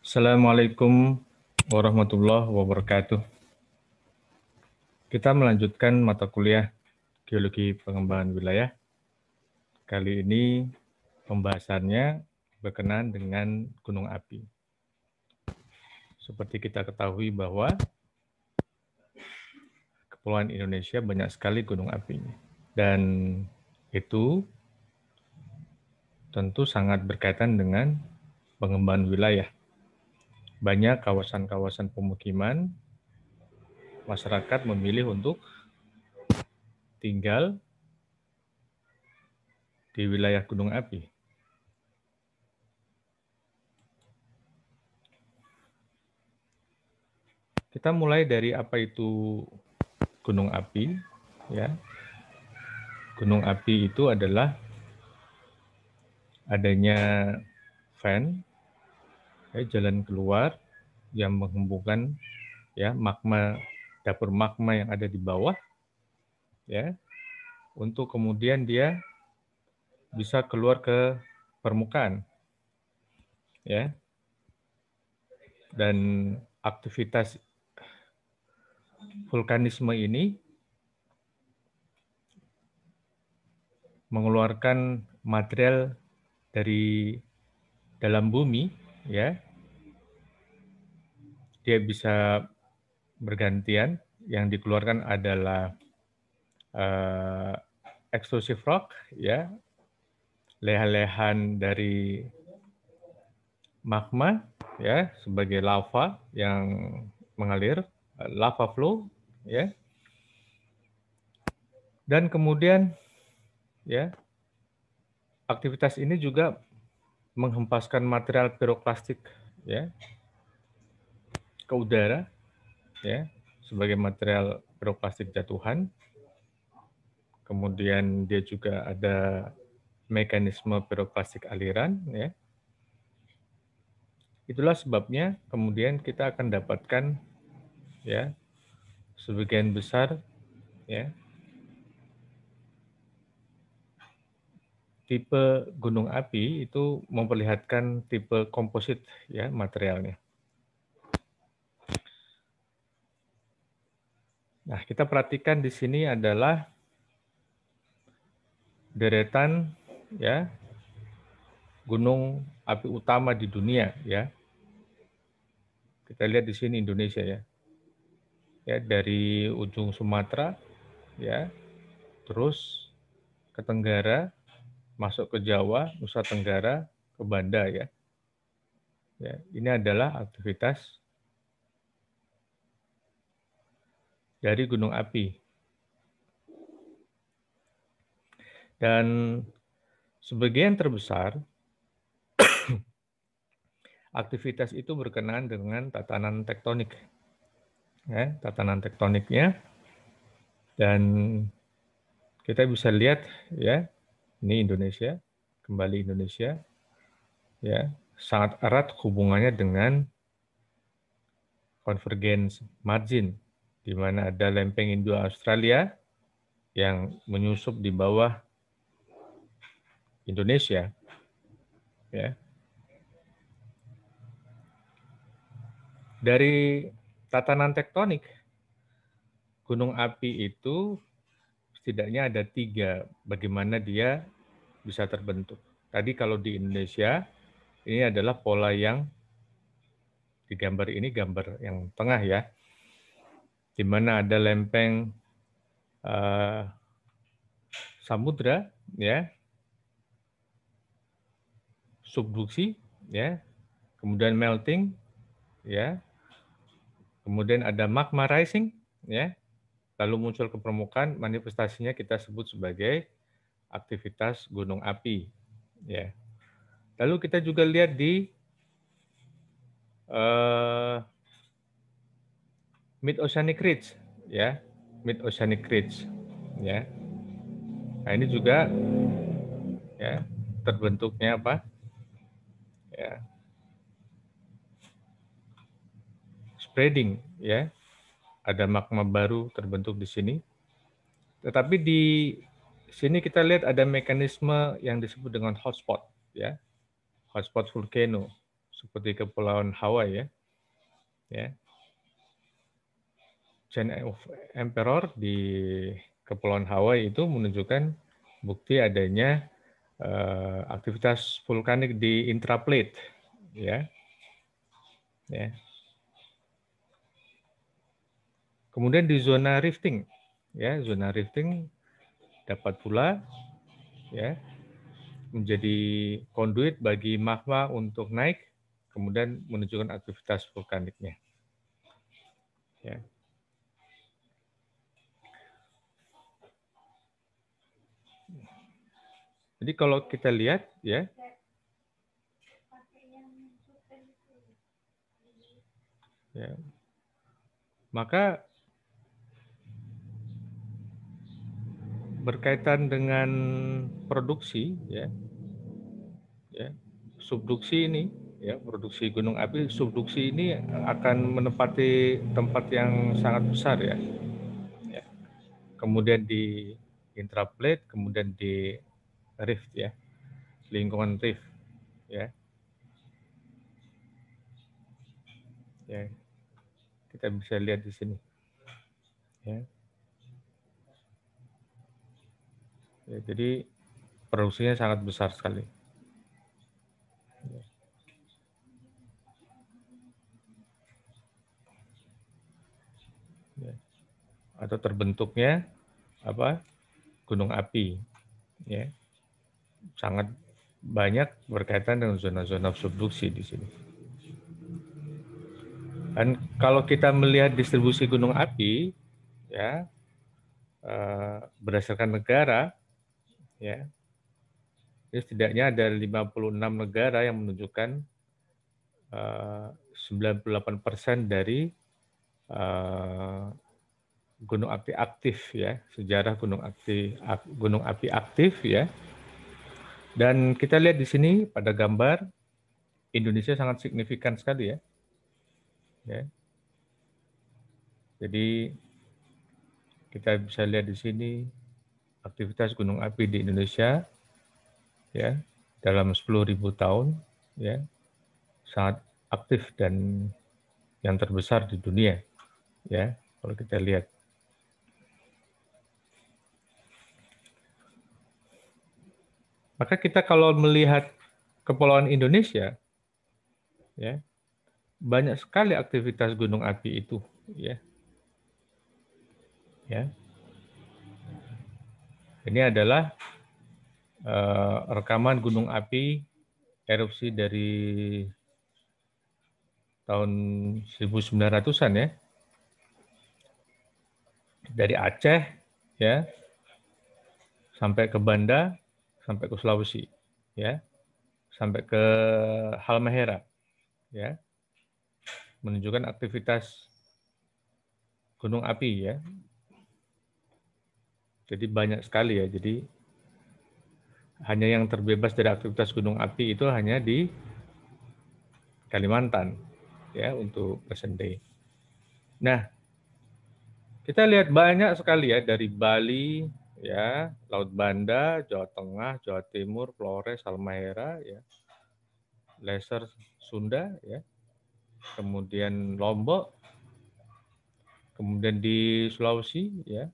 Assalamualaikum warahmatullahi wabarakatuh. Kita melanjutkan mata kuliah Geologi Pengembangan Wilayah. Kali ini pembahasannya berkenaan dengan gunung api. Seperti kita ketahui bahwa Kepulauan Indonesia banyak sekali gunung apinya. Dan itu tentu sangat berkaitan dengan pengembangan wilayah. Banyak kawasan-kawasan pemukiman, masyarakat memilih untuk tinggal di wilayah gunung api. Kita mulai dari apa itu gunung api, ya. Gunung api itu adalah adanya fan, jalan keluar yang menghembuskan magma, dapur magma yang ada di bawah, ya, untuk kemudian dia bisa keluar ke permukaan, ya. Dan aktivitas vulkanisme ini mengeluarkan material dari dalam bumi, ya. Dia bisa bergantian. Yang dikeluarkan adalah explosive rock, ya, lehan-lehan dari magma, ya, sebagai lava yang mengalir, lava flow, ya. Dan kemudian, ya, aktivitas ini juga menghempaskan material piroklastik, ya, ke udara, ya, sebagai material piroklastik jatuhan. Kemudian dia juga ada mekanisme piroklastik aliran, ya. Itulah sebabnya kemudian kita akan dapatkan, ya, sebagian besar, ya, tipe gunung api itu memperlihatkan tipe komposit, ya, materialnya. Nah, kita perhatikan di sini adalah deretan, ya, gunung api utama di dunia, ya. Kita lihat di sini Indonesia, ya. Ya, dari ujung Sumatera, ya, terus ke Tenggara, masuk ke Jawa, Nusa Tenggara, ke Banda, ya. Ya, ini adalah aktivitas dari gunung api. Dan sebagian terbesar aktivitas itu berkenaan dengan tatanan tektonik. Ya, tatanan tektoniknya. Dan kita bisa lihat, ya, ini Indonesia, kembali Indonesia, ya, sangat erat hubungannya dengan convergence margin, di mana ada lempeng Indo-Australia yang menyusup di bawah Indonesia, ya. Dari tatanan tektonik, gunung api itu setidaknya ada 3 bagaimana dia bisa terbentuk. Tadi kalau di Indonesia, ini adalah pola yang digambar ini, gambar yang tengah, ya, di mana ada lempeng samudra, ya, subduksi, ya, kemudian melting, ya, kemudian ada magma rising, ya, lalu muncul ke permukaan, manifestasinya kita sebut sebagai aktivitas gunung api, ya. Lalu kita juga lihat di mid oceanic ridge, ya, mid oceanic ridge, ya. Nah, ini juga, ya, terbentuknya apa? Ya, spreading, ya. Ada magma baru terbentuk di sini. Tetapi di sini kita lihat ada mekanisme yang disebut dengan hotspot, ya. Hotspot volcano. seperti Kepulauan Hawaii ya. Ya. Chain of Emperor di Kepulauan Hawaii itu menunjukkan bukti adanya aktivitas vulkanik di intraplate, ya. Ya. Kemudian di zona rifting, ya, zona rifting dapat pula, ya, menjadi konduit bagi magma untuk naik, kemudian menunjukkan aktivitas vulkaniknya. Ya. Jadi kalau kita lihat, ya, maka berkaitan dengan produksi, ya, subduksi ini, ya, produksi gunung api, subduksi ini akan menempati tempat yang sangat besar, ya. Kemudian di intraplate, kemudian di rift, ya, lingkungan rift, ya. Ya, kita bisa lihat di sini, ya. Ya, jadi produksinya sangat besar sekali. Ya. Atau terbentuknya gunung api, ya, sangat banyak berkaitan dengan zona-zona subduksi di sini. Dan kalau kita melihat distribusi gunung api, ya, berdasarkan negara, ya, jadi setidaknya ada 56 negara yang menunjukkan 98% dari gunung api aktif, ya, sejarah gunung api aktif, ya. Dan kita lihat di sini pada gambar Indonesia sangat signifikan sekali, ya. Ya. Jadi kita bisa lihat di sini aktivitas gunung api di Indonesia, ya, dalam 10.000 tahun, ya, sangat aktif dan yang terbesar di dunia, ya, kalau kita lihat. Maka kita kalau melihat Kepulauan Indonesia, ya, banyak sekali aktivitas gunung api itu, ya. Ya. Ini adalah rekaman gunung api erupsi dari tahun 1900-an, ya. Dari Aceh, ya, sampai ke Banda, sampai ke Sulawesi, ya, sampai ke Halmahera, ya, menunjukkan aktivitas gunung api, ya. Jadi banyak sekali, ya. Jadi hanya yang terbebas dari aktivitas gunung api itu hanya di Kalimantan, ya, untuk present day. Nah, kita lihat banyak sekali, ya, dari Bali, ya, Laut Banda, Jawa Tengah, Jawa Timur, Flores, Halmahera, ya, Lesser Sunda, ya, kemudian Lombok, kemudian di Sulawesi, ya,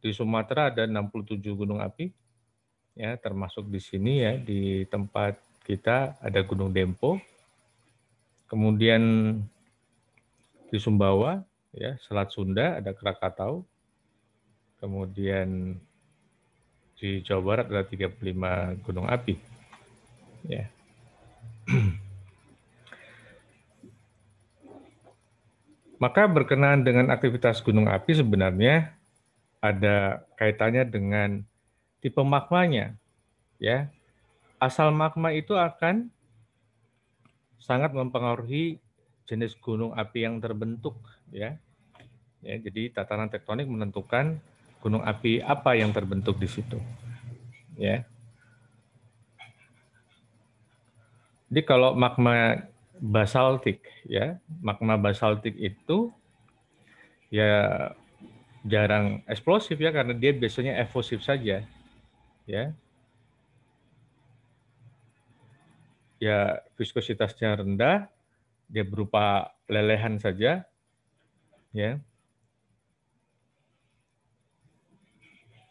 di Sumatera ada 67 gunung api, ya, termasuk di sini, ya, di tempat kita ada Gunung Dempo, kemudian di Sumbawa, ya, Selat Sunda ada Krakatau, kemudian di Jawa Barat ada 35 gunung api, ya. Maka berkenaan dengan aktivitas gunung api sebenarnya ada kaitannya dengan tipe magmanya, ya. Asal magma itu akan sangat mempengaruhi jenis gunung api yang terbentuk, ya. Ya, jadi tatanan tektonik menentukan gunung api apa yang terbentuk di situ, ya. Jadi kalau magma basaltik, ya, magma basaltik itu ya jarang eksplosif, ya, karena dia biasanya evosif saja, ya. ya viskositasnya rendah, dia berupa lelehan saja, ya.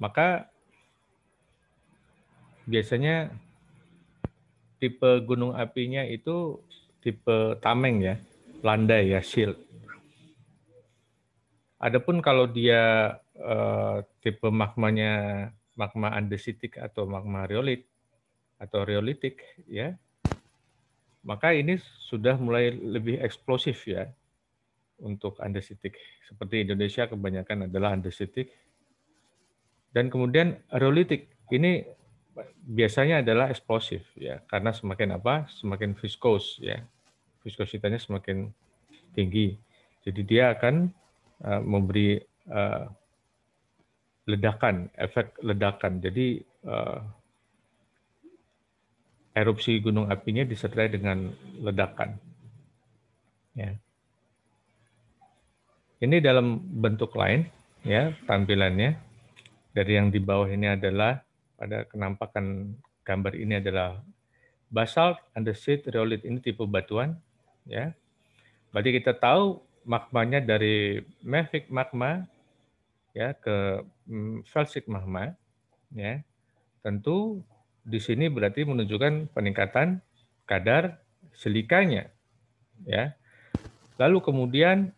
Maka biasanya tipe gunung apinya itu tipe tameng ya, landai ya, shield. Adapun kalau dia tipe magmanya magma andesitik atau magma riolit atau riolitik ya, maka ini sudah mulai lebih eksplosif ya untuk andesitik. Seperti Indonesia kebanyakan adalah andesitik. Dan kemudian riolitik ini biasanya adalah eksplosif ya, karena semakin apa? Semakin viskos ya. Viskositasnya semakin tinggi. Jadi dia akan memberi ledakan, efek ledakan. Jadi erupsi gunung apinya disertai dengan ledakan. Ya. Ini dalam bentuk lain, ya tampilannya. Dari yang di bawah ini adalah pada kenampakan gambar ini adalah basalt andesite rhyolite, ini tipe batuan, ya. Berarti kita tahu magmanya dari mafic magma, ya ke felsic magma, ya. Tentu di sini berarti menunjukkan peningkatan kadar silikanya, ya. Lalu kemudian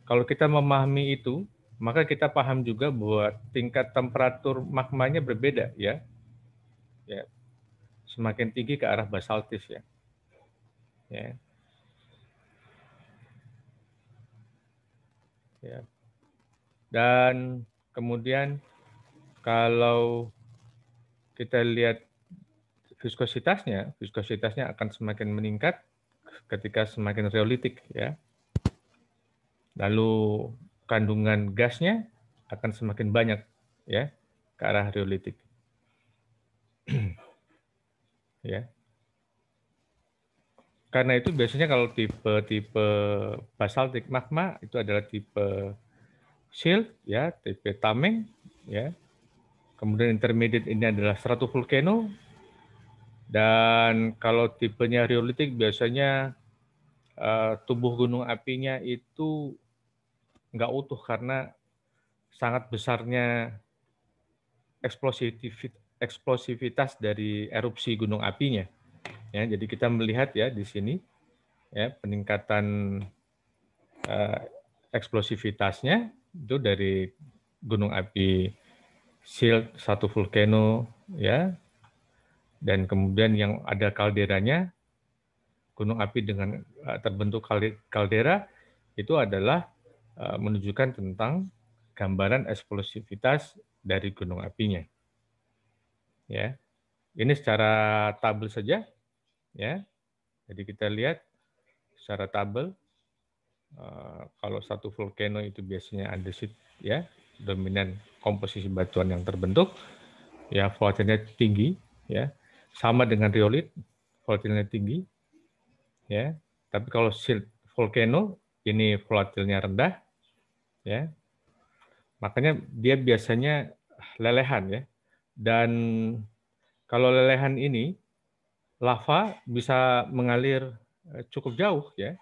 kalau kita memahami itu, maka kita paham juga bahwa tingkat temperatur magmanya berbeda, ya. Ya, semakin tinggi ke arah basaltis, ya. Ya. Ya. Dan kemudian kalau kita lihat viskositasnya akan semakin meningkat ketika semakin riolitik, ya. Lalu kandungan gasnya akan semakin banyak, ya, ke arah riolitik. Ya. Karena itu biasanya kalau tipe basaltic magma itu adalah tipe shield, ya, tipe tameng, ya. Kemudian intermediate ini adalah stratovolcano. Dan kalau tipenya riolitik biasanya tubuh gunung apinya itu nggak utuh karena sangat besarnya eksplosivitas dari erupsi gunung apinya. Ya, jadi kita melihat ya di sini ya peningkatan eksplosivitasnya itu dari gunung api shield satu volcano ya, dan kemudian yang ada kalderanya, gunung api dengan terbentuk kaldera itu adalah menunjukkan tentang gambaran eksplosivitas dari gunung apinya. Ya, ini secara tabel saja, ya. Jadi kita lihat secara tabel, kalau satu volcano itu biasanya andesit, ya, dominan komposisi batuan yang terbentuk, ya, volatilnya tinggi, ya, sama dengan riolit, volatilnya tinggi, ya. Tapi kalau shield volcano ini volatilnya rendah, ya, makanya dia biasanya lelehan, ya. Dan kalau lelehan ini lava bisa mengalir cukup jauh, ya.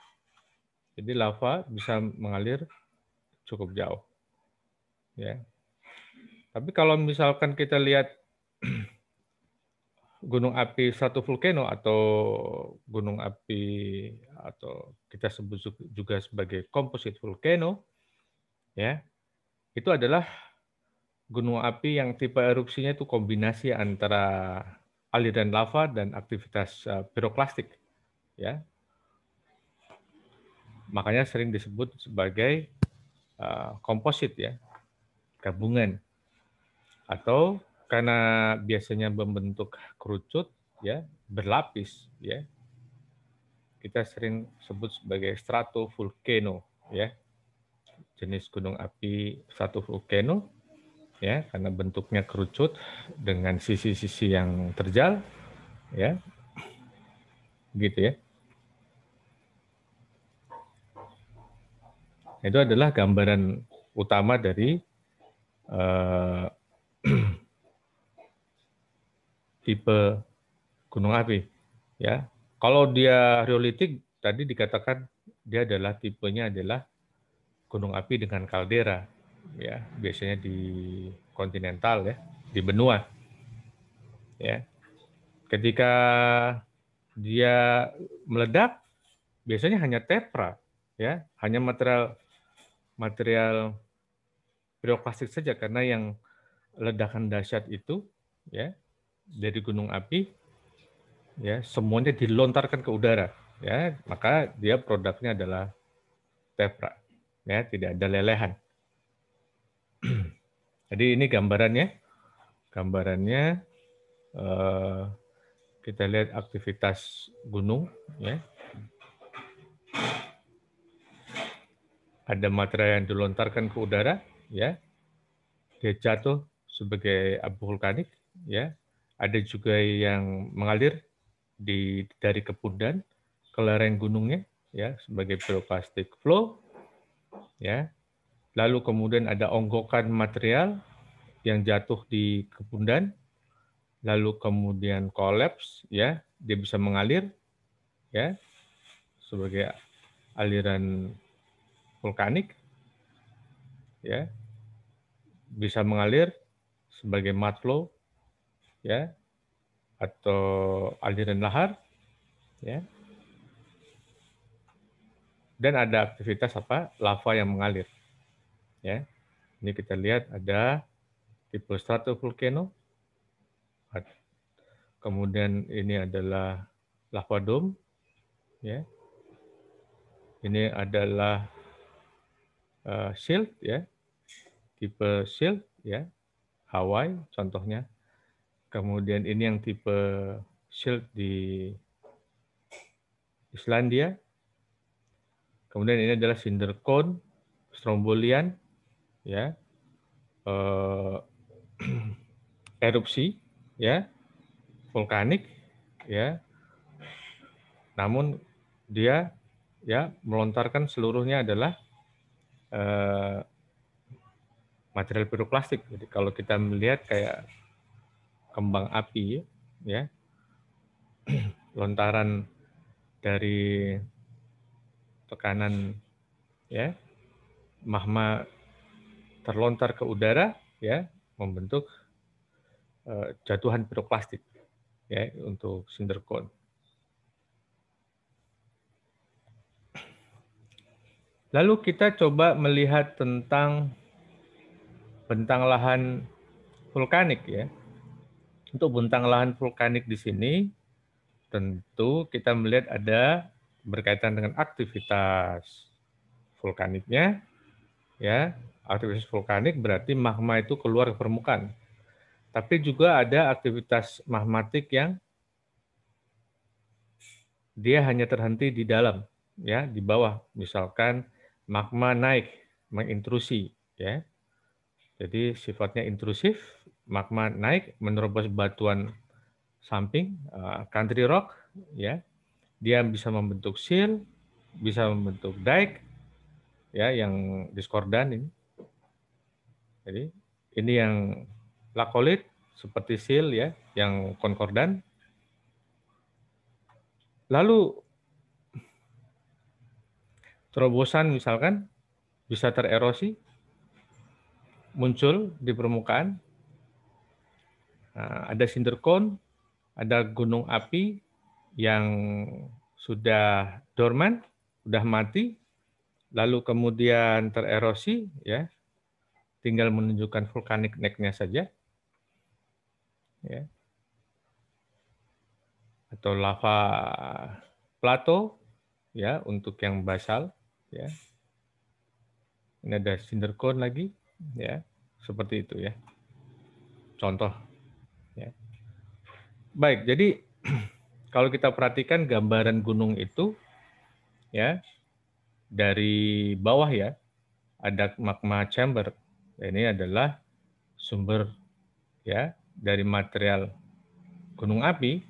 Jadi lava bisa mengalir cukup jauh, ya. Tapi kalau misalkan kita lihat gunung api stratovolcano atau gunung api atau kita sebut juga sebagai composite volcano, ya, itu adalah gunung api yang tipe erupsinya itu kombinasi antara aliran lava dan aktivitas piroklastik, ya. Makanya sering disebut sebagai komposit, ya, gabungan. Atau karena biasanya membentuk kerucut, ya, berlapis, ya, kita sering sebut sebagai stratovolcano, ya, jenis gunung api stratovolcano, ya, karena bentuknya kerucut dengan sisi-sisi yang terjal, ya, gitu ya. Itu adalah gambaran utama dari tipe gunung api. Ya, kalau dia riolitik tadi dikatakan dia adalah tipenya adalah gunung api dengan kaldera, ya biasanya di kontinental ya, di benua. Ya, ketika dia meledak, biasanya hanya tepra, ya hanya material material piroklastik saja karena yang ledakan dahsyat itu ya dari gunung api ya semuanya dilontarkan ke udara ya maka dia produknya adalah tepra ya tidak ada lelehan. Jadi ini gambarannya eh, kita lihat aktivitas gunung ya ada material yang dilontarkan ke udara ya dia jatuh sebagai abu vulkanik ya ada juga yang mengalir dari kepundan ke lereng gunungnya ya sebagai pyroclastic flow ya. Lalu kemudian ada onggokan material yang jatuh di kepundan lalu kemudian kolaps ya, dia bisa mengalir ya sebagai aliran vulkanik ya, bisa mengalir sebagai mud flow ya atau aliran lahar ya. Dan ada aktivitas lava yang mengalir ya. Ini kita lihat ada tipe stratovolcano. Kemudian ini adalah lava dome ya. Ini adalah shield ya. Tipe shield ya. Hawaii contohnya. Kemudian ini yang tipe shield di Islandia. Kemudian ini adalah cinder cone, strombolian ya. Erupsi ya vulkanik ya namun dia ya melontarkan seluruhnya adalah material piroklastik. Jadi kalau kita melihat kayak kembang api ya lontaran dari tekanan ya magma terlontar ke udara ya membentuk jatuhan piroklastik ya untuk cinder cone. Lalu kita coba melihat tentang bentang lahan vulkanik ya. Untuk bentang lahan vulkanik di sini tentu kita melihat ada berkaitan dengan aktivitas vulkaniknya ya. Aktivitas vulkanik berarti magma itu keluar ke permukaan. Tapi juga ada aktivitas magmatik yang dia hanya terhenti di dalam ya, di bawah. Misalkan magma naik, mengintrusi ya. Jadi sifatnya intrusif, magma naik menerobos batuan samping, country rock, ya. Dia bisa membentuk sill, bisa membentuk dike, ya, yang diskordan ini. Jadi ini yang lakolit seperti sill, ya, yang konkordan. Lalu terobosan misalkan bisa tererosi, muncul di permukaan. Nah, ada cinder cone, ada gunung api yang sudah dorman, sudah mati, lalu kemudian tererosi, ya, tinggal menunjukkan vulkanik neck-nya saja, ya, atau lava plateau, ya, untuk yang basal, ya. Ini ada cinder cone lagi, ya, seperti itu ya. Contoh, ya. Baik, jadi kalau kita perhatikan gambaran gunung itu, ya, dari bawah ya, ada magma chamber. Ini adalah sumber ya dari material gunung api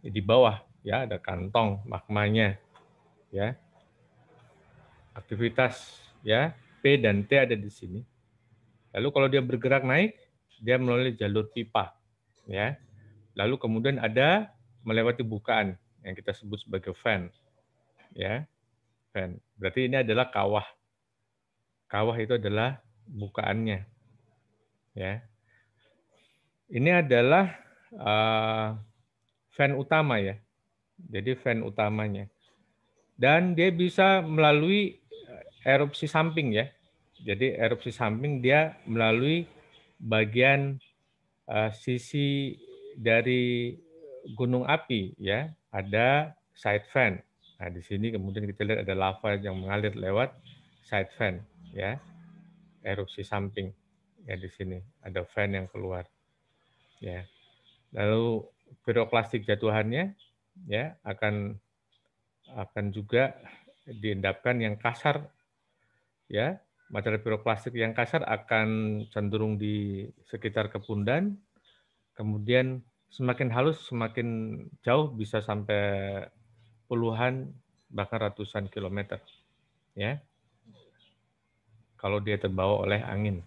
di bawah ya ada kantong magmanya ya. Aktivitas ya P dan T ada di sini. Lalu kalau dia bergerak naik, dia melalui jalur pipa ya. Lalu kemudian ada melewati bukaan yang kita sebut sebagai fan, ya, fan. Berarti ini adalah kawah. Kawah itu adalah bukaannya, ya. Ini adalah fan utama ya. Jadi fan utamanya. Dan dia bisa melalui erupsi samping ya. Jadi erupsi samping dia melalui bagian sisi dari gunung api ya. Ada side fan. Nah, di sini kemudian kita lihat ada lava yang mengalir lewat side fan ya. Erupsi samping. Ya di sini ada fan yang keluar. Ya. Lalu piroklastik jatuhannya ya akan juga diendapkan yang kasar ya. Material piroklastik yang kasar akan cenderung di sekitar kepundan, kemudian semakin halus semakin jauh bisa sampai puluhan bahkan ratusan kilometer ya. Kalau dia terbawa oleh angin.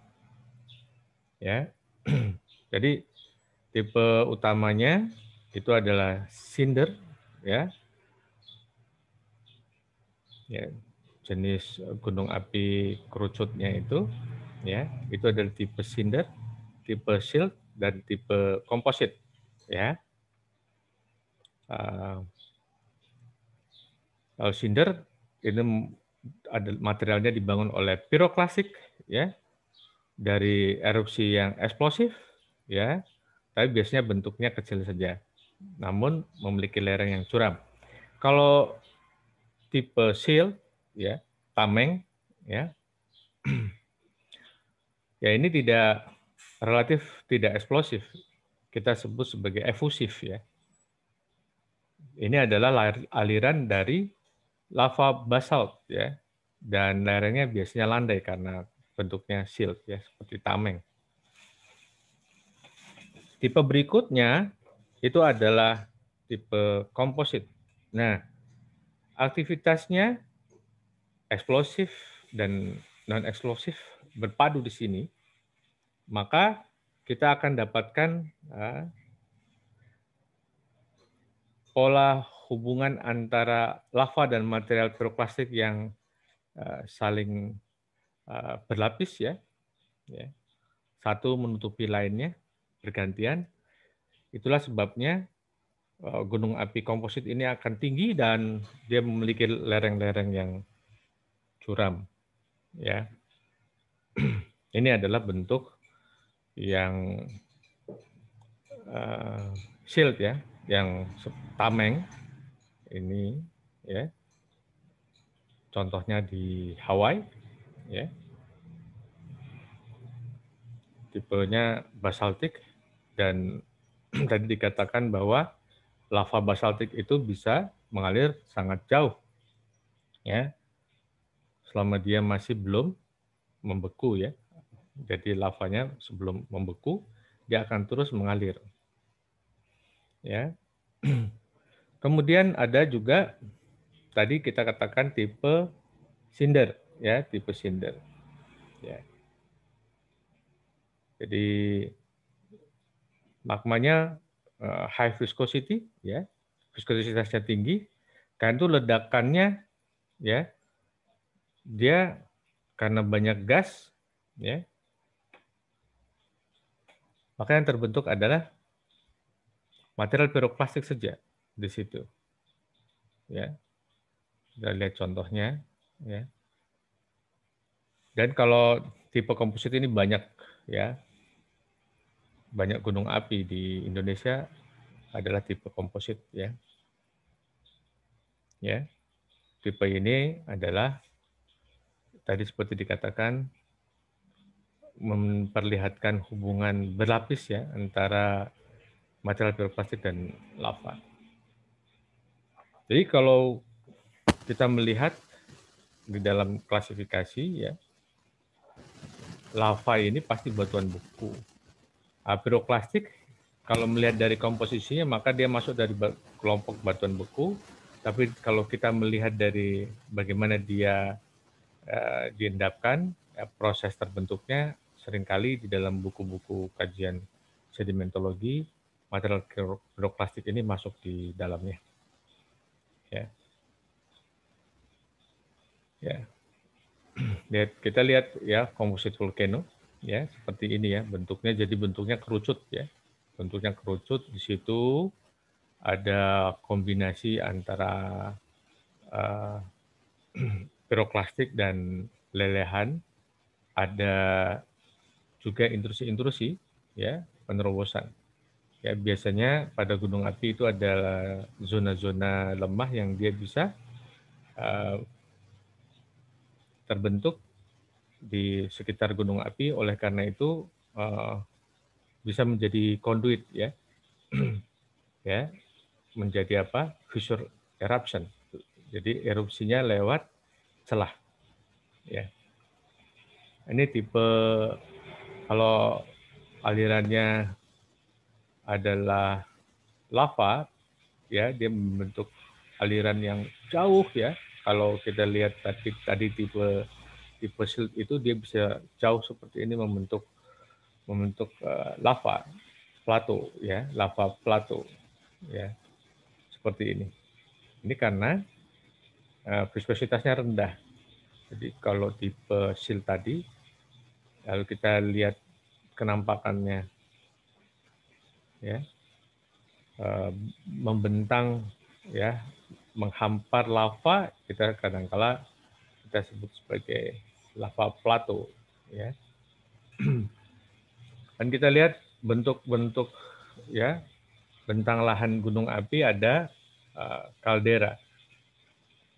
Ya. Jadi tipe utamanya itu adalah cinder ya. Ya, jenis gunung api kerucutnya itu adalah tipe cinder, tipe silt, dan tipe komposit ya. Kalau cinder ini ada materialnya dibangun oleh piroklastik ya, dari erupsi yang eksplosif ya, tapi biasanya bentuknya kecil saja, namun memiliki lereng yang curam. Kalau tipe silt ya, tameng ya, ya ini relatif tidak eksplosif. Kita sebut sebagai efusif ya. Ini adalah aliran dari lava basalt ya. Dan lerengnya biasanya landai karena bentuknya silt ya, seperti tameng. Tipe berikutnya itu adalah tipe komposit. Nah, aktivitasnya eksplosif dan non-eksplosif berpadu di sini, maka kita akan dapatkan pola hubungan antara lava dan material piroklastik yang saling berlapis ya. Satu menutupi lainnya bergantian. Itulah sebabnya gunung api komposit ini akan tinggi dan dia memiliki lereng-lereng yang curam ya. Ini adalah bentuk yang silt ya, yang tameng ini ya. Contohnya di Hawaii ya. Tipenya basaltik dan tadi dikatakan bahwa lava basaltik itu bisa mengalir sangat jauh ya. Selama dia masih belum membeku ya. Jadi lavanya sebelum membeku dia akan terus mengalir. Ya. Kemudian ada juga tadi kita katakan tipe cinder ya, tipe cinder. Ya. Jadi magmanya high viscosity ya, viskositasnya tinggi, karena itu ledakannya ya dia karena banyak gas ya, maka yang terbentuk adalah material piroklastik saja di situ. Ya. Kita lihat contohnya ya. Dan kalau tipe komposit ini banyak ya. Banyak gunung api di Indonesia adalah tipe komposit ya. Ya. Tipe ini adalah tadi seperti dikatakan memperlihatkan hubungan berlapis ya antara material piroklastik dan lava. Jadi kalau kita melihat di dalam klasifikasi ya, lava ini pasti batuan beku. Piroklastik kalau melihat dari komposisinya maka dia masuk dari kelompok batuan beku. Tapi kalau kita melihat dari bagaimana dia diendapkan, proses terbentuknya seringkali di dalam buku-buku kajian sedimentologi, material piroklastik ini masuk di dalamnya. Ya. Ya. Kita lihat ya composite volcano ya seperti ini ya bentuknya, jadi bentuknya kerucut ya. Bentuknya kerucut, di situ ada kombinasi antara uh, piroklastik dan lelehan, ada juga intrusi-intrusi ya, penerobosan. Ya biasanya pada gunung api itu ada zona-zona lemah yang dia bisa uh, terbentuk di sekitar gunung api, oleh karena itu bisa menjadi conduit ya, ya menjadi apa? Fissure eruption. Jadi erupsinya lewat celah ya. Ini tipe kalau alirannya adalah lava ya, dia membentuk aliran yang jauh ya. Kalau kita lihat tadi tipe silt itu dia bisa jauh seperti ini membentuk lava plato ya, lava plato ya, seperti ini. Ini karena viskositasnya rendah. Jadi kalau tipe silt tadi, lalu kita lihat kenampakannya ya, membentang ya, menghampar lava, kita kadangkala kita sebut sebagai lava plato ya. Dan kita lihat bentuk-bentuk ya, bentang lahan gunung api ada kaldera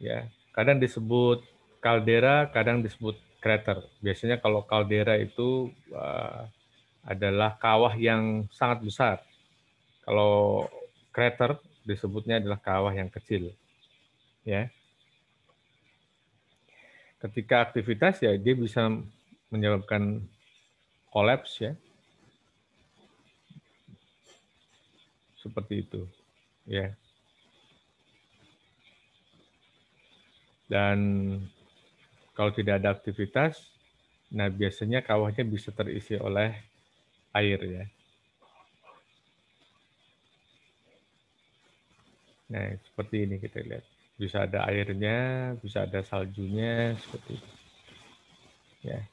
ya. Kadang disebut kaldera, kadang disebut krater. Biasanya kalau kaldera itu adalah kawah yang sangat besar. Kalau krater disebutnya adalah kawah yang kecil. Ya. Ketika aktivitas ya dia bisa menyebabkan kolaps ya. Seperti itu. Ya. Dan kalau tidak ada aktivitas, nah biasanya kawahnya bisa terisi oleh air ya. Nah, seperti ini kita lihat. Bisa ada airnya, bisa ada saljunya, seperti itu. Ya.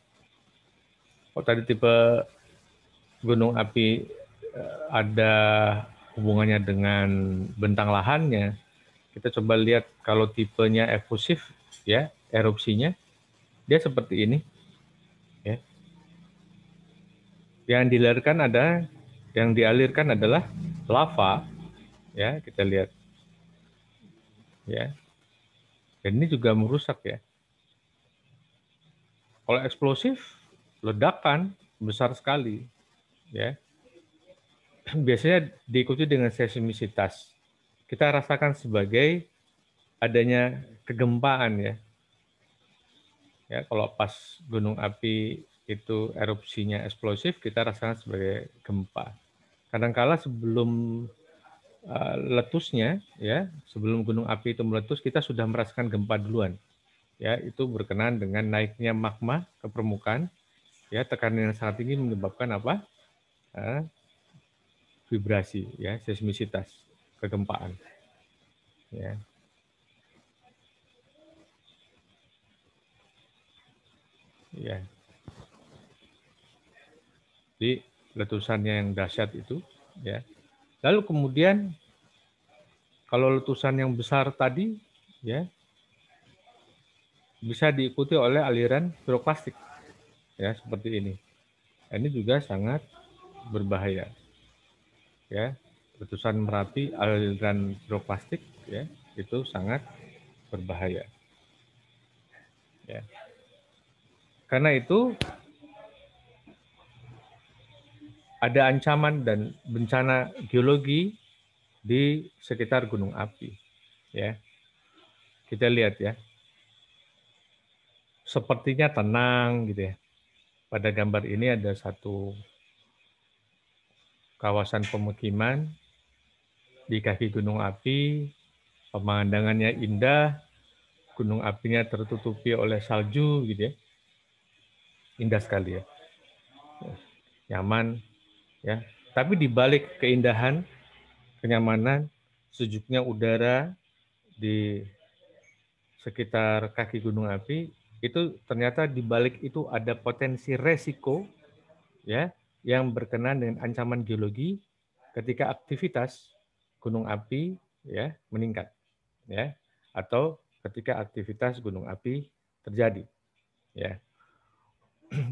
Oh, tadi tipe gunung api ada hubungannya dengan bentang lahannya. Kita coba lihat kalau tipenya efusif, ya, erupsinya, dia seperti ini. Ya. Yang dialirkan adalah lava, ya, kita lihat. Ya. Dan ini juga merusak ya. Kalau eksplosif, ledakan besar sekali, ya. Biasanya diikuti dengan seismisitas. Kita rasakan sebagai adanya kegempaan ya. Ya, kalau pas gunung api itu erupsinya eksplosif, kita rasakan sebagai gempa. Kadangkala sebelum letusnya, ya, sebelum gunung api itu meletus, kita sudah merasakan gempa duluan. Ya, itu berkenaan dengan naiknya magma ke permukaan. Ya, tekanan yang sangat tinggi menyebabkan apa? Vibrasi, ya, seismisitas, kegempaan. Ya. Ya. Jadi letusannya yang dahsyat itu, ya. Lalu kemudian kalau letusan yang besar tadi, ya, bisa diikuti oleh aliran piroklastik, ya, seperti ini. Ini juga sangat berbahaya, ya. Letusan Merapi, aliran piroklastik, ya, itu sangat berbahaya. Ya. Karena itu ada ancaman dan bencana geologi di sekitar gunung api. Ya, kita lihat ya, sepertinya tenang gitu ya. Pada gambar ini ada satu kawasan pemukiman di kaki gunung api, pemandangannya indah, gunung apinya tertutupi oleh salju gitu ya. Indah sekali ya. Nyaman ya. Tapi di balik keindahan, kenyamanan, sejuknya udara di sekitar kaki gunung api, itu ternyata di balik itu ada potensi resiko ya yang berkenaan dengan ancaman geologi ketika aktivitas gunung api ya meningkat ya atau ketika aktivitas gunung api terjadi ya.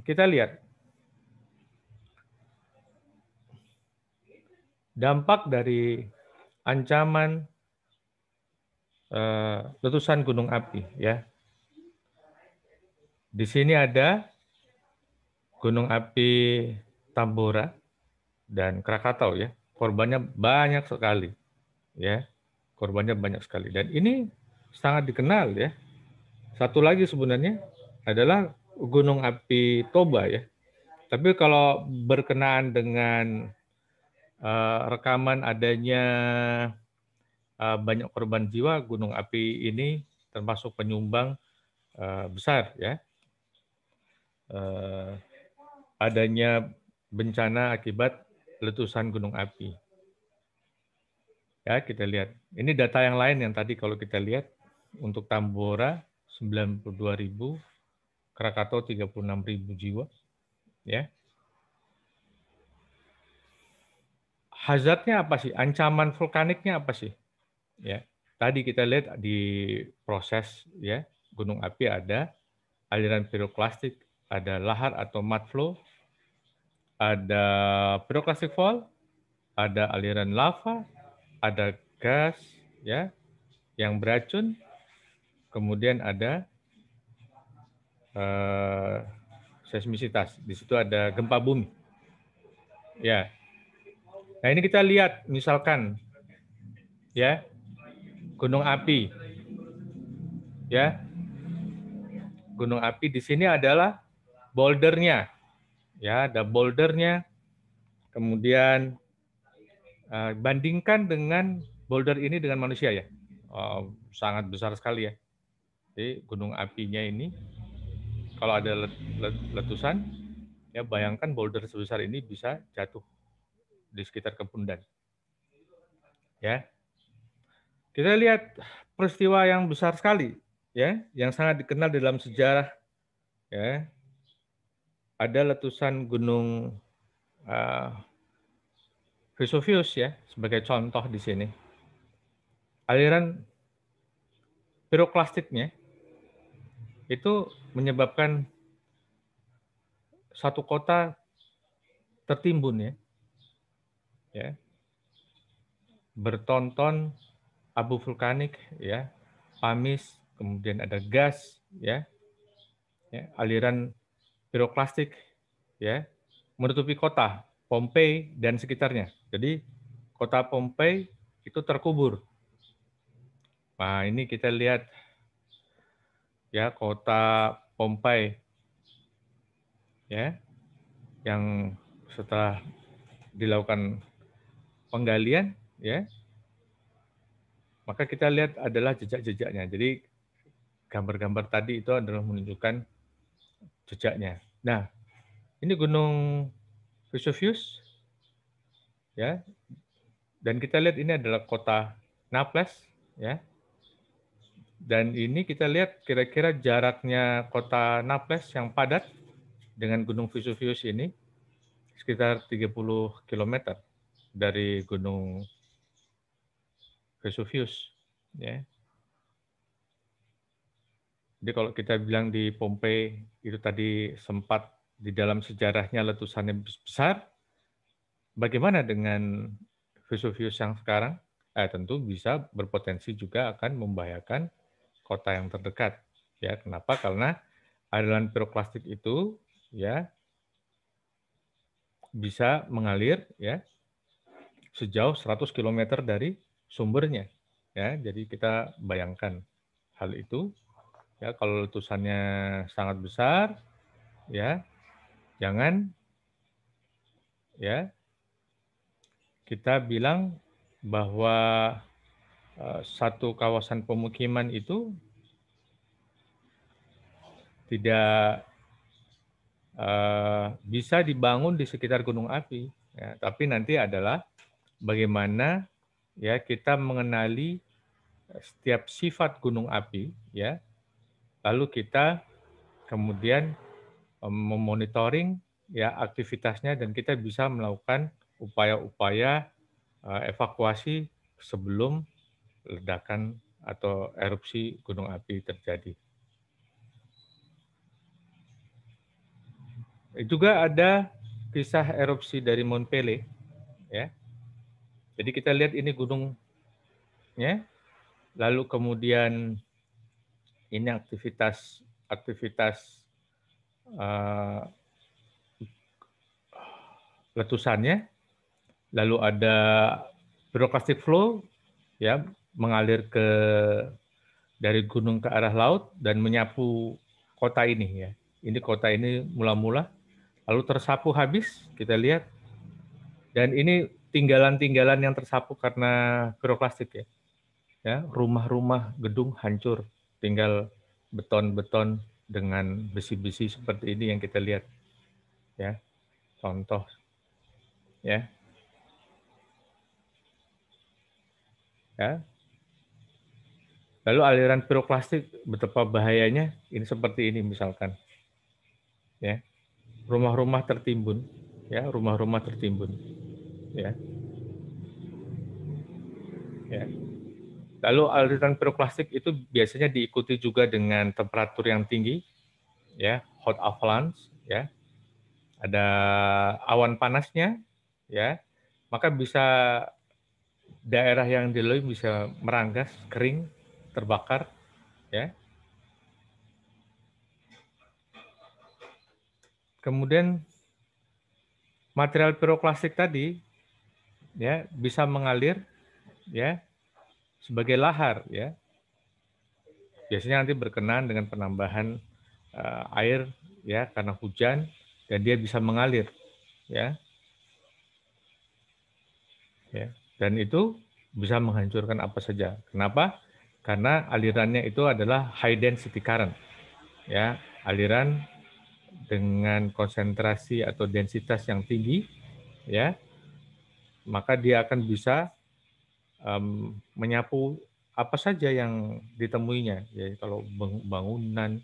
Kita lihat dampak dari ancaman letusan gunung api ya. Di sini ada gunung api Tambora dan Krakatau ya. Korbannya banyak sekali ya. Korbannya banyak sekali dan ini sangat dikenal ya. Satu lagi sebenarnya adalah gunung api Toba ya. Tapi kalau berkenaan dengan rekaman adanya banyak korban jiwa, gunung api ini termasuk penyumbang besar ya. Adanya bencana akibat letusan gunung api. Ya, kita lihat. Ini data yang lain yang tadi kalau kita lihat untuk Tambora 92.000, Krakatau 36.000 jiwa, ya. Hazardnya apa sih? Ancaman vulkaniknya apa sih? Ya. Tadi kita lihat di proses ya, gunung api ada aliran piroklastik, ada lahar atau mud flow, ada pyroclastic fall, ada aliran lava, ada gas ya yang beracun, kemudian ada seismisitas. Di situ ada gempa bumi. Ya. Nah, ini kita lihat misalkan ya gunung api. Ya. Gunung api di sini adalah bouldernya. Ya, ada bouldernya. Kemudian bandingkan dengan boulder ini dengan manusia ya. Sangat besar sekali ya. Jadi gunung apinya ini kalau ada letusan ya bayangkan boulder sebesar ini bisa jatuh di sekitar Kepundan. Ya. Kita lihat peristiwa yang besar sekali ya, yang sangat dikenal dalam sejarah ya. Ada letusan gunung Vesuvius ya sebagai contoh di sini. Aliran piroklastiknya itu menyebabkan satu kota tertimbun ya. Ya. Bertonton abu vulkanik ya, pamis, kemudian ada gas ya. Ya, aliran piroklastik ya menutupi kota Pompei dan sekitarnya. Jadi kota Pompei itu terkubur. Nah, ini kita lihat ya kota Pompei ya yang setelah dilakukan penggalian ya maka kita lihat adalah jejak-jejaknya. Jadi gambar-gambar tadi itu adalah menunjukkan jejaknya. Nah, ini Gunung Vesuvius ya. Dan kita lihat ini adalah kota Naples ya. Dan ini kita lihat kira-kira jaraknya kota Naples yang padat dengan Gunung Vesuvius ini sekitar 30 km dari Gunung Vesuvius ya. Jadi kalau kita bilang di Pompei itu tadi sempat di dalam sejarahnya letusannya besar, bagaimana dengan Vesuvius yang sekarang? Tentu bisa berpotensi juga akan membahayakan kota yang terdekat. Ya, kenapa? Karena aliran piroklastik itu ya bisa mengalir ya sejauh 100 km dari sumbernya. Ya, jadi kita bayangkan hal itu. Ya, kalau letusannya sangat besar, ya jangan ya kita bilang bahwa satu kawasan pemukiman itu tidak bisa dibangun di sekitar gunung api, ya, tapi nanti adalah bagaimana ya kita mengenali setiap sifat gunung api, ya. Lalu kita kemudian memonitoring ya aktivitasnya dan kita bisa melakukan upaya-upaya evakuasi sebelum ledakan atau erupsi gunung api terjadi. Juga ada kisah erupsi dari Mount Pelé, ya. Jadi kita lihat ini gunungnya, lalu kemudian ini aktivitas uh, letusannya, lalu ada pyroclastic flow, ya, mengalir dari gunung ke arah laut dan menyapu kota ini, ya. Ini kota ini mula-mula, lalu tersapu habis, kita lihat, dan ini tinggalan-tinggalan yang tersapu karena pyroclastic, ya. Ya, rumah-rumah, gedung hancur, tinggal beton-beton dengan besi-besi seperti ini yang kita lihat, ya. Contoh, ya. Ya. Lalu aliran piroklastik betapa bahayanya, ini seperti ini misalkan. Ya. Rumah-rumah tertimbun, ya, rumah-rumah tertimbun, ya. Ya. Lalu aliran piroklastik itu biasanya diikuti juga dengan temperatur yang tinggi, ya, hot avalanche, ya. Ada awan panasnya, ya. Maka bisa daerah yang dilalui bisa meranggas, kering, terbakar, ya. Kemudian material piroklastik tadi, ya, bisa mengalir, ya, sebagai lahar, ya. Biasanya nanti berkenaan dengan penambahan air, ya, karena hujan dan dia bisa mengalir, ya. Ya. Dan itu bisa menghancurkan apa saja. Kenapa? Karena alirannya itu adalah high density current, ya, aliran dengan konsentrasi atau densitas yang tinggi, ya, maka dia akan bisa menyapu apa saja yang ditemuinya. Ya, kalau bangunan,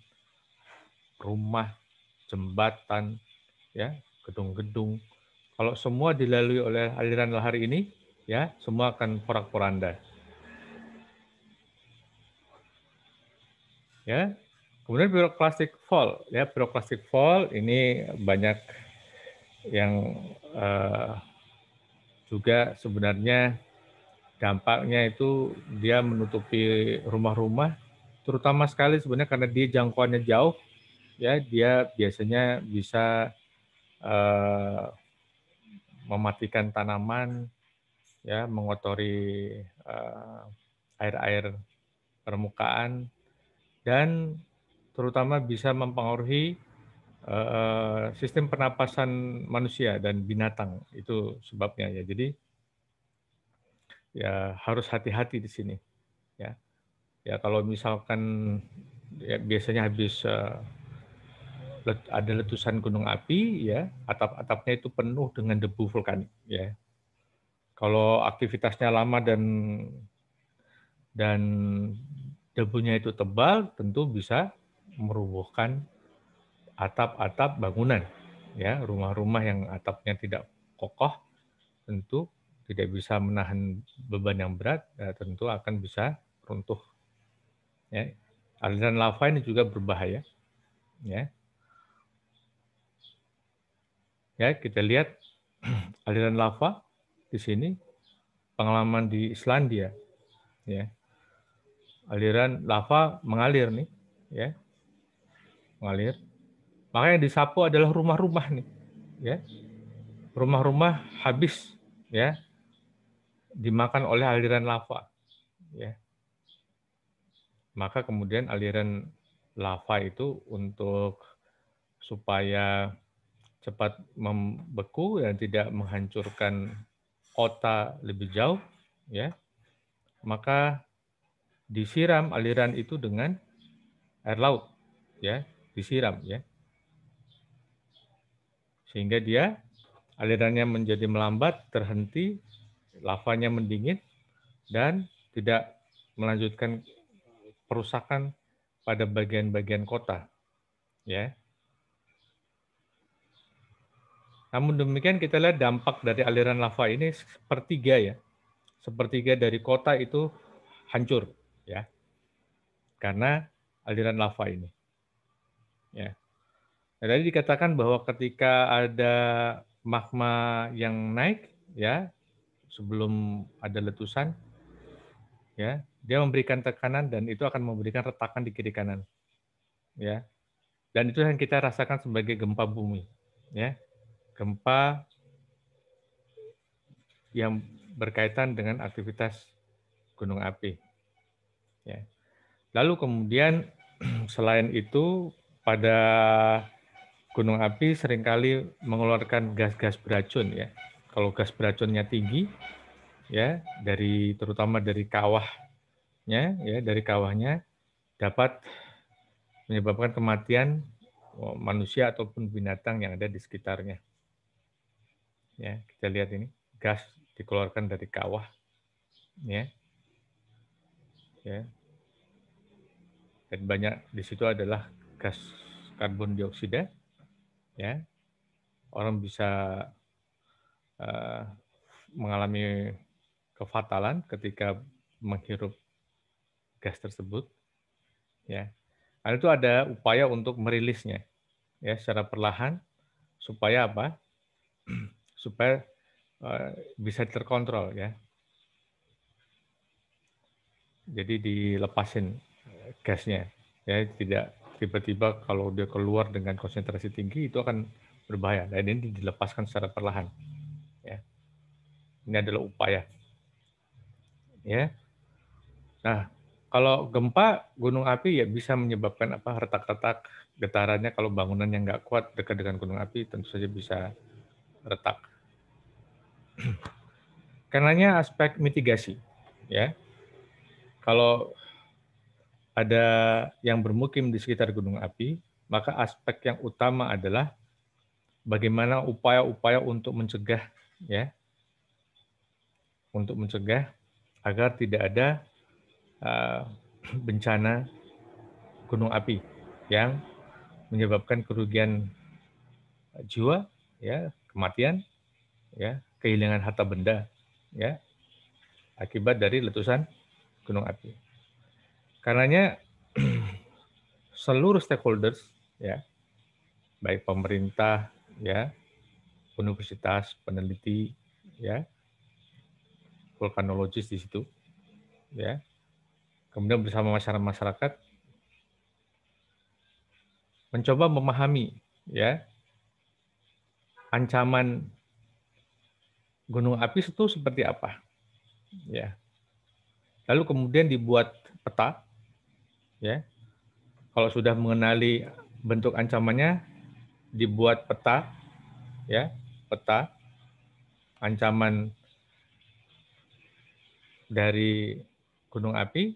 rumah, jembatan, ya, gedung-gedung. Kalau semua dilalui oleh aliran lahar ini, ya, semua akan porak-poranda. Ya. Kemudian pyroclastic fall, ya, pyroclastic fall ini banyak yang juga sebenarnya dampaknya itu dia menutupi rumah-rumah, terutama sekali sebenarnya karena dia jangkauannya jauh, ya, dia biasanya bisa mematikan tanaman, ya, mengotori air-air permukaan, dan terutama bisa mempengaruhi sistem pernapasan manusia dan binatang. Itu sebabnya, ya. Jadi ya harus hati-hati di sini, ya. Ya kalau misalkan ya biasanya habis ada letusan gunung api, ya, atap-atapnya itu penuh dengan debu vulkanik, ya. Kalau aktivitasnya lama dan debunya itu tebal, tentu bisa merubuhkan atap-atap bangunan, ya, rumah-rumah yang atapnya tidak kokoh tentu tidak bisa menahan beban yang berat, ya, tentu akan bisa runtuh, ya. Aliran lava ini juga berbahaya, ya. Ya, kita lihat aliran lava di sini, pengalaman di Islandia, ya. Aliran lava mengalir nih, ya, mengalir. Maka yang disapu adalah rumah-rumah nih, ya. Rumah-rumah habis, ya, dimakan oleh aliran lava, ya. Maka kemudian aliran lava itu untuk supaya cepat membeku dan tidak menghancurkan kota lebih jauh, ya, maka disiram aliran itu dengan air laut, ya, disiram, ya, sehingga dia alirannya menjadi melambat, terhenti, lavanya mendingin dan tidak melanjutkan perusakan pada bagian-bagian kota, ya. Namun demikian kita lihat dampak dari aliran lava ini sepertiga ya, sepertiga dari kota itu hancur, ya, karena aliran lava ini. Ya. Nah, tadi dikatakan bahwa ketika ada magma yang naik, ya, sebelum ada letusan, ya, dia memberikan tekanan dan itu akan memberikan retakan di kiri kanan, ya. Dan itu yang kita rasakan sebagai gempa bumi, ya, gempa yang berkaitan dengan aktivitas gunung api. Ya. Lalu kemudian selain itu pada gunung api seringkali mengeluarkan gas-gas beracun ya. Kalau gas beracunnya tinggi ya terutama dari kawahnya ya dari kawahnya dapat menyebabkan kematian manusia ataupun binatang yang ada di sekitarnya. Ya, kita lihat ini gas dikeluarkan dari kawah ya. Ya. Dan banyak di situ adalah gas karbon dioksida ya. Orang bisa mengalami kefatalan ketika menghirup gas tersebut ya. Karena itu ada upaya untuk merilisnya ya secara perlahan supaya apa? Supaya bisa terkontrol ya. Jadi dilepasin gasnya ya, tidak tiba-tiba kalau dia keluar dengan konsentrasi tinggi itu akan berbahaya. Dan ini dilepaskan secara perlahan. Ya. Ini adalah upaya. Ya. Nah, kalau gempa gunung api ya bisa menyebabkan apa retak-retak getarannya kalau bangunan yang nggak kuat dekat dengan gunung api tentu saja bisa retak. Karenanya aspek mitigasi, ya. Kalau ada yang bermukim di sekitar gunung api, maka aspek yang utama adalah bagaimana upaya-upaya untuk mencegah, ya, untuk mencegah agar tidak ada bencana gunung api yang menyebabkan kerugian jiwa, ya, kematian, ya, kehilangan harta benda, ya, akibat dari letusan gunung api. Karenanya seluruh stakeholders, ya, baik pemerintah, ya, universitas, peneliti, ya, vulkanologis di situ, ya, kemudian bersama masyarakat mencoba memahami, ya, ancaman gunung api itu seperti apa, ya. Lalu kemudian dibuat peta, ya. Kalau sudah mengenali bentuk ancamannya, dibuat peta, ya, peta ancaman dari gunung api,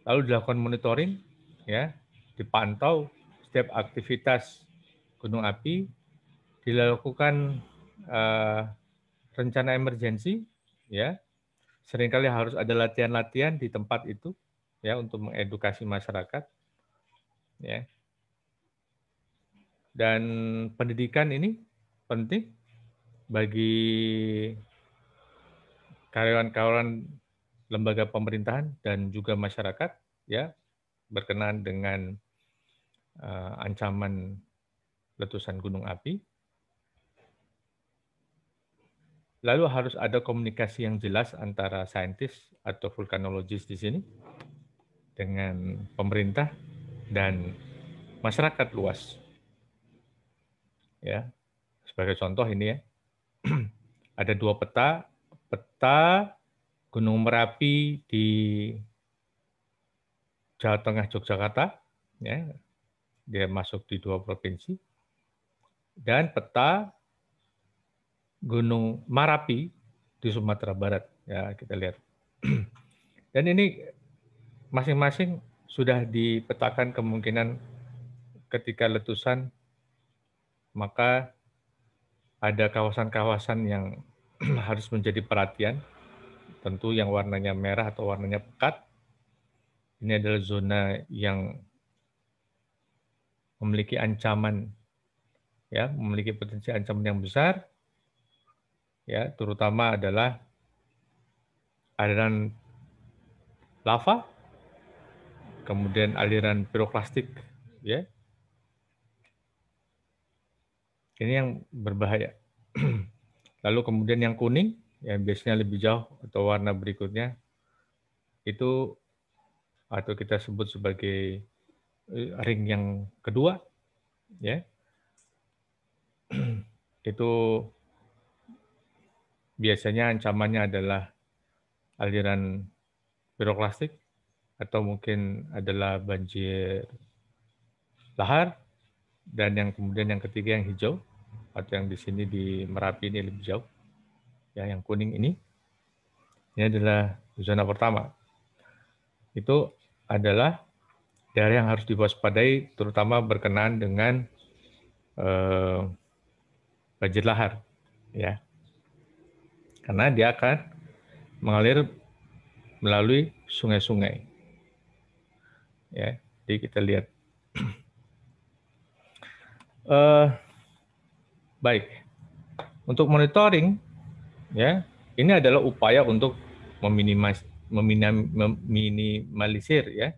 lalu dilakukan monitoring, ya, dipantau setiap aktivitas gunung api, dilakukan rencana emergensi, ya, seringkali harus ada latihan-latihan di tempat itu, ya, untuk mengedukasi masyarakat, ya. Dan pendidikan ini penting bagi karyawan-karyawan lembaga pemerintahan dan juga masyarakat, ya, berkenaan dengan ancaman letusan gunung api. Lalu harus ada komunikasi yang jelas antara saintis atau vulkanologis di sini dengan pemerintah dan masyarakat luas. Ya, sebagai contoh ini ya, ada dua peta, peta Gunung Merapi di Jawa Tengah Yogyakarta, ya, dia masuk di 2 provinsi, dan peta Gunung Marapi di Sumatera Barat. Ya, kita lihat. Dan ini masing-masing sudah dipetakan kemungkinan ketika letusan, maka ada kawasan-kawasan yang harus menjadi perhatian, tentu yang warnanya merah atau warnanya pekat, ini adalah zona yang memiliki ancaman, ya, memiliki potensi ancaman yang besar, ya, terutama adalah aliran lava, kemudian aliran piroklastik, ya, ini yang berbahaya. Lalu kemudian yang kuning, yang biasanya lebih jauh atau warna berikutnya, itu atau kita sebut sebagai ring yang kedua, ya, itu biasanya ancamannya adalah aliran piroklastik atau mungkin adalah banjir lahar, dan yang kemudian yang ketiga yang hijau atau yang di sini di Merapi ini lebih jauh, ya, yang kuning ini adalah zona pertama. Itu adalah daerah yang harus diwaspadai, terutama berkenaan dengan banjir lahar, ya, karena dia akan mengalir melalui sungai-sungai, ya. Jadi kita lihat. Baik, untuk monitoring, ya, ini adalah upaya untuk meminimalisir, ya,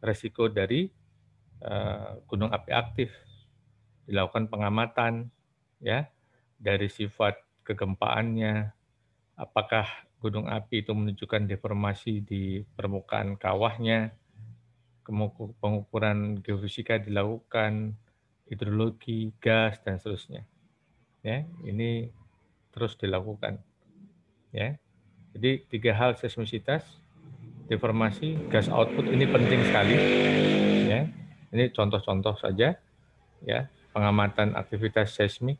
resiko dari gunung api aktif. Dilakukan pengamatan, ya, dari sifat kegempaannya, apakah gunung api itu menunjukkan deformasi di permukaan kawahnya, pengukuran geofisika dilakukan, hidrologi, gas, dan seterusnya. Ya, ini terus dilakukan. Ya, jadi 3 hal: seismisitas, deformasi, gas output, ini penting sekali. Ya, ini contoh-contoh saja. Ya, pengamatan aktivitas seismik,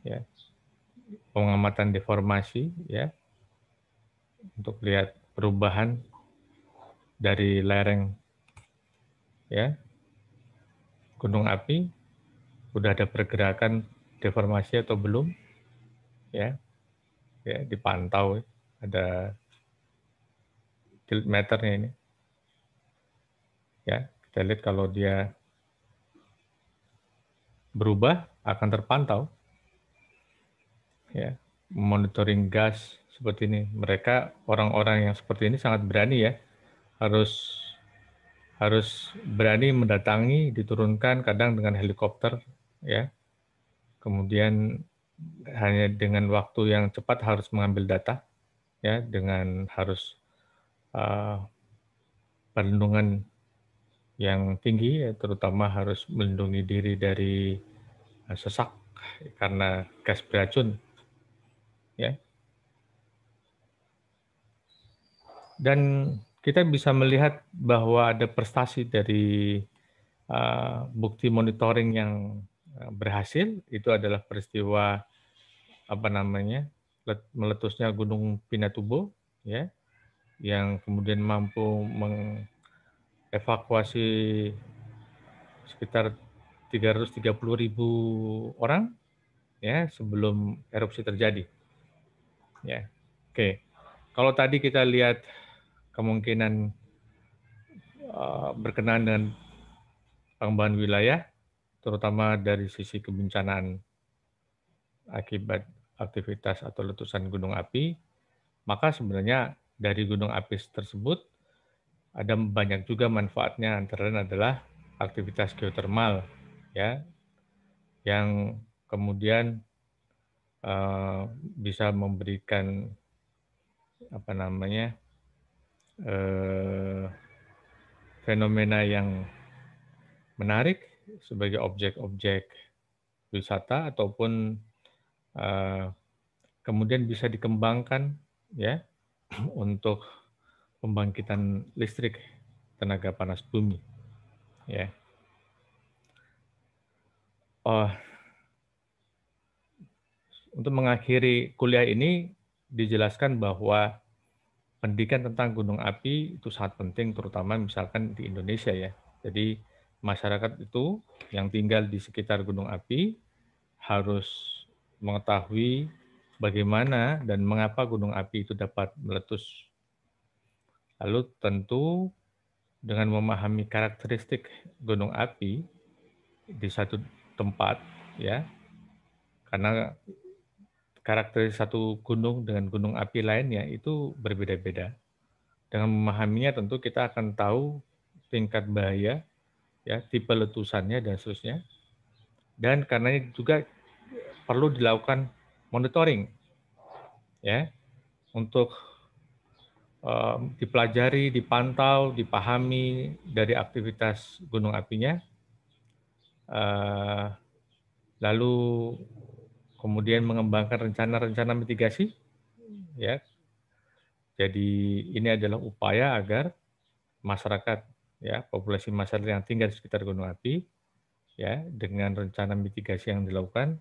ya, pengamatan deformasi, ya, untuk lihat perubahan dari lereng, ya, gunung api, udah ada pergerakan deformasi atau belum, ya, ya, dipantau, ada tiltmeternya ini, ya, kita lihat kalau dia berubah akan terpantau, ya. Monitoring gas seperti ini, mereka orang-orang yang seperti ini sangat berani, ya, harus berani mendatangi, diturunkan kadang dengan helikopter, ya, kemudian hanya dengan waktu yang cepat harus mengambil data, ya, dengan harus perlindungan yang tinggi, ya, terutama harus melindungi diri dari sesak karena gas beracun, ya. Dan kita bisa melihat bahwa ada prestasi dari bukti monitoring yang berhasil. Itu adalah peristiwa meletusnya Gunung Pinatubo, ya, yang kemudian mampu mengevakuasi sekitar 330.000 orang, ya, sebelum erupsi terjadi. Ya, oke. Kalau tadi kita lihat kemungkinan berkenaan dengan pengembangan wilayah, terutama dari sisi kebencanaan akibat aktivitas atau letusan gunung api, maka sebenarnya dari gunung api tersebut ada banyak juga manfaatnya, antara lain adalah aktivitas geotermal, ya, yang kemudian bisa memberikan fenomena yang menarik sebagai objek-objek wisata ataupun kemudian bisa dikembangkan, ya, untuk pembangkitan listrik tenaga panas bumi, ya. Untuk mengakhiri kuliah ini dijelaskan bahwa pendidikan tentang gunung api itu sangat penting, terutama misalkan di Indonesia, ya. Jadi masyarakat itu yang tinggal di sekitar gunung api harus mengetahui bagaimana dan mengapa gunung api itu dapat meletus. Lalu tentu dengan memahami karakteristik gunung api di satu tempat, ya, karena karakteristik satu gunung dengan gunung api lainnya itu berbeda-beda. Dengan memahaminya tentu kita akan tahu tingkat bahaya, ya, tipe letusannya dan seterusnya. Dan karenanya juga perlu dilakukan monitoring, ya, untuk dipelajari, dipantau, dipahami dari aktivitas gunung apinya, lalu kemudian mengembangkan rencana-rencana mitigasi, ya. Jadi ini adalah upaya agar masyarakat, ya, populasi masyarakat yang tinggal di sekitar gunung api, ya, dengan rencana mitigasi yang dilakukan,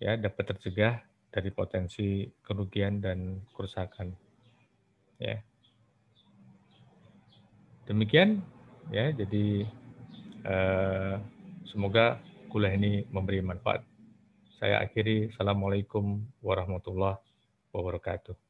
ya, dapat tercegah dari potensi kerugian dan kerusakan, ya. Demikian, ya, jadi semoga kuliah ini memberi manfaat. Saya akhiri, Assalamualaikum warahmatullahi wabarakatuh.